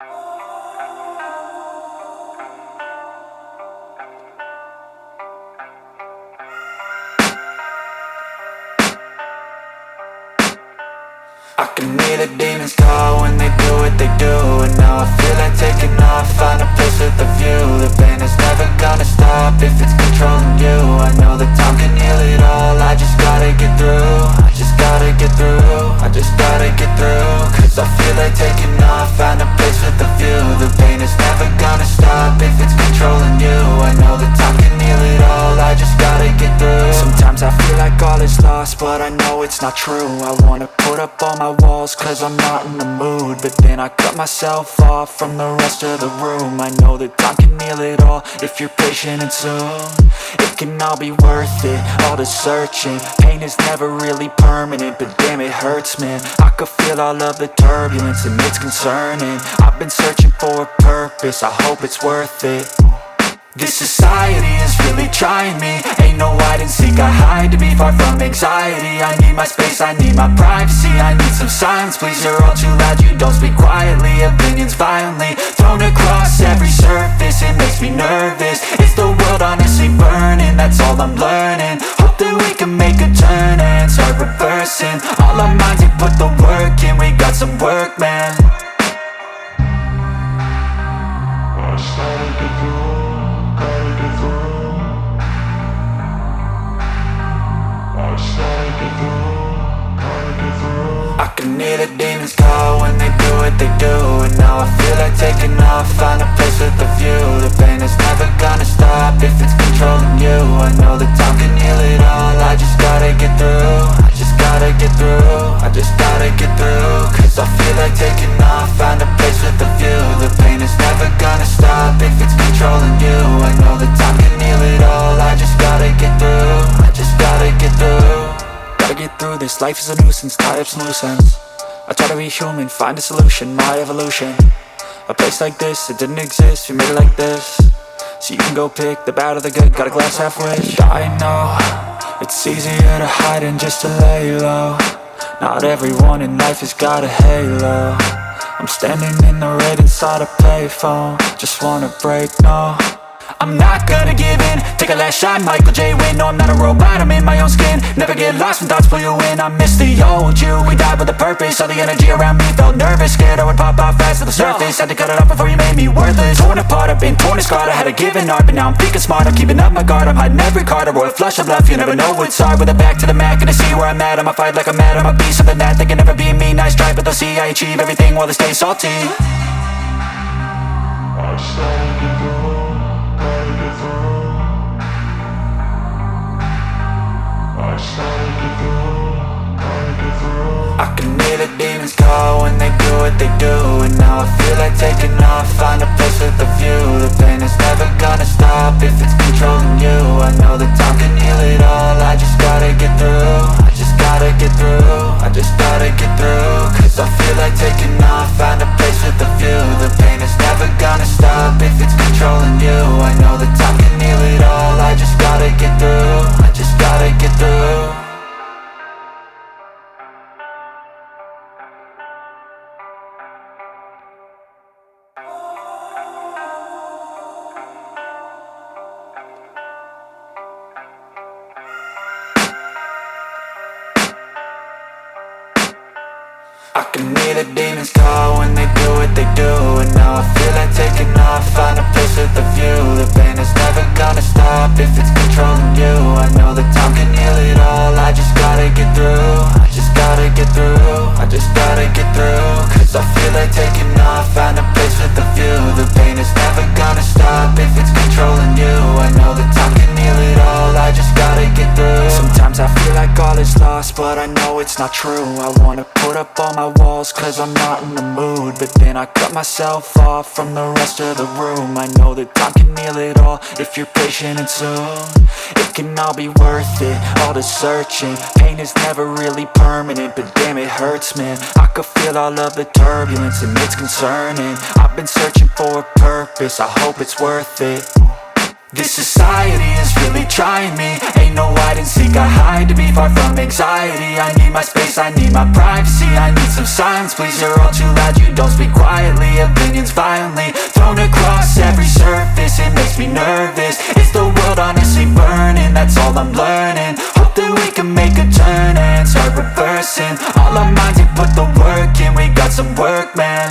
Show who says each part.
Speaker 1: I can hear the demons call when they do what they do. And now I feel like taking off, find a place with a view. The pain is never gonna stop if it's controlling you. I know that time can heal it all, I just gotta get through. I just gotta get through, I just gotta get through. Cause I feel like taking off, find a place with a view. The pain is never gonna stop if it's controlling you. I know that time can heal it all, I just gotta get through. Sometimes I feel like all is lost, but I know it's not true. I wanna put up all my walls cause I'm not in the mood, but then I cut myself off from the rest of the room. I know that time can heal it all if you're patient, and soon it can all be worth it, all the searching. Pain is never really permanent, but damn it hurts, man. I could feel all of the turbulence and it's concerning. I've been searching for a purpose, I hope it's worth it. This society is really trying me. Ain't no hide and seek, I hide to be far from anxiety. I need my space, I need my privacy. I need some silence, please, you're all too loud. You don't speak quietly, opinions violently thrown across every surface. It makes me nervous, it's the world honestly burning. That's all I'm learning, hope that we can make a turn and start reversing. All our minds, we put the work in, we got some work, man. I started to grow. I can hear the demons call when they do what they do. And now I feel like taking off, find a place with a view. The pain is never gonna stop if it's controlling you. I know that time can heal it all, I just gotta get through. I just gotta get through, I just gotta get through. Cause I feel like taking off, find a place with a view. The pain is never gonna stop if it's controlling you. I know that time can heal it all, I just gotta get through. I just gotta get through. Gotta get through this, life is a nuisance, tie up some loose ends. I try to be human, find a solution, my evolution. A place like this, it didn't exist, we made it like this. So you can go pick the bad or the good, got a glass half wish. I know, it's easier to hide than just to lay low. Not everyone in life has got a halo. I'm standing in the red inside a payphone, just wanna break, no. I'm not gonna give in, take a last shot, Michael J. Win. No, I'm not a robot, I'm in my own skin. Never get lost when thoughts pull you in. I miss the old you, we died with a purpose. All the energy around me felt nervous, scared I would pop off fast to the surface. Had to cut it off before you made me worthless. Torn apart, I've been torn and scarred. I had a given art, but now I'm thinking smart. I'm keeping up my guard, I'm hiding every card. A royal flush of left, you never know what's hard. With a back to the mat, gonna see where I'm at. I'ma fight like I'm mad, I'ma be something that they can never be me. Nice try, but they'll see I achieve everything while they stay salty. I started to grow. I can hear the demons call when they do what they do. And now I feel like taking off, find a place with a view. The pain is never gonna stop if it's controlling you. I know that time can heal it all, I just gotta get through. I just gotta get through, I just gotta get through. Cause I feel like taking off, find a place with a view. The pain is never gonna stop if it's controlling you. I know that time can heal it all, I just gotta get through. I just gotta get through. I can hear the demons call when they do what they do. And now I feel like taking off, find a place with a view. The pain is never gonna stop if it's controlling you. I know that time can heal it all, I just gotta get through. I just gotta get through, I just gotta get through. Cause I feel like taking off, find a place with a view. The pain is never gonna stop if it's controlling you. I know that time can heal it all, I just gotta get through. Sometimes I feel like all is lost, but I know it's not true. I wanna put up all my walls cause I'm not in the mood, but then I cut myself off from the rest of the room. I know that time can heal it all if you're patient, and soon it can all be worth it, all the searching. Pain is never really permanent, but damn it hurts, man. I could feel all of the turbulence and it's concerning. I've been searching for a purpose, I hope it's worth it. This society is really trying me. Ain't no hide and seek, I hide to be far from anxiety. I need my space, I need my privacy. I need some silence, please, you're all too loud. You don't speak quietly, opinions violently thrown across every surface. It makes me nervous, it's the world honestly burning. That's all I'm learning. Hope that we can make a turn and start reversing all our minds and put the work in. We got some work, man.